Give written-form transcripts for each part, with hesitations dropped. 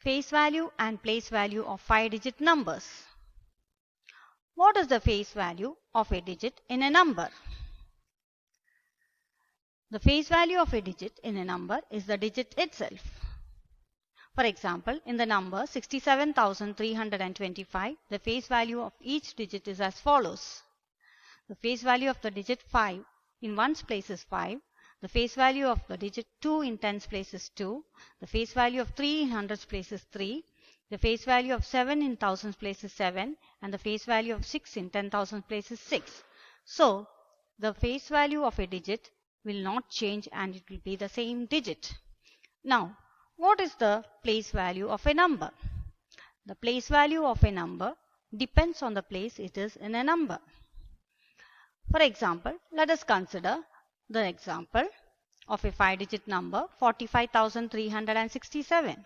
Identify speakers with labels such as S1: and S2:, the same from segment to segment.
S1: Face value and place value of 5-digit numbers. What is the face value of a digit in a number? The face value of a digit in a number is the digit itself. For example, in the number 67,325, the face value of each digit is as follows. The face value of the digit 5 in ones place is 5. The face value of the digit 2 in tens place is 2. The face value of 3 in hundreds place is 3. The face value of 7 in thousands place is 7. And the face value of 6 in 10,000 place is 6. So, the face value of a digit will not change and it will be the same digit. Now, what is the place value of a number? The place value of a number depends on the place it is in a number. For example, let us consider the example of a 5-digit number 45,367.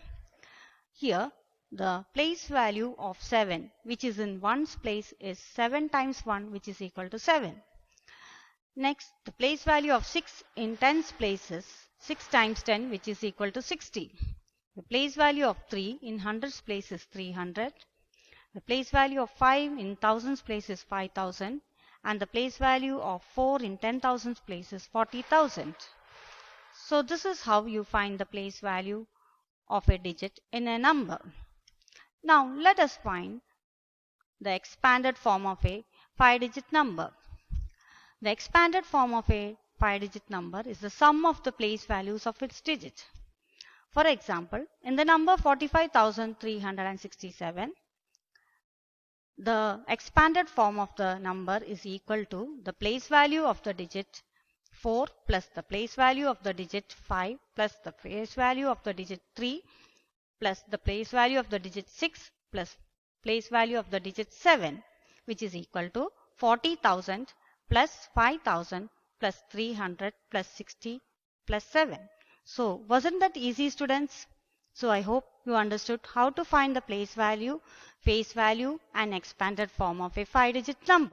S1: Here, the place value of 7, which is in ones place, is 7 times 1, which is equal to 7. Next, the place value of 6 in tens place is 6 times 10, which is equal to 60. The place value of 3 in hundreds place is 300. The place value of 5 in thousands place is 5,000. And the place value of 4 in 10,000 place is 40,000. So this is how you find the place value of a digit in a number. Now let us find the expanded form of a 5-digit number. The expanded form of a 5-digit number is the sum of the place values of its digit. For example, in the number 45,367, the expanded form of the number is equal to the place value of the digit 4 plus the place value of the digit 5 plus the place value of the digit 3 plus the place value of the digit 6 plus place value of the digit 7, which is equal to 40,000 plus 5,000 plus 300 plus 60 plus 7. So, wasn't that easy, students? So, I hope you understood how to find the place value, face value and expanded form of a 5-digit number.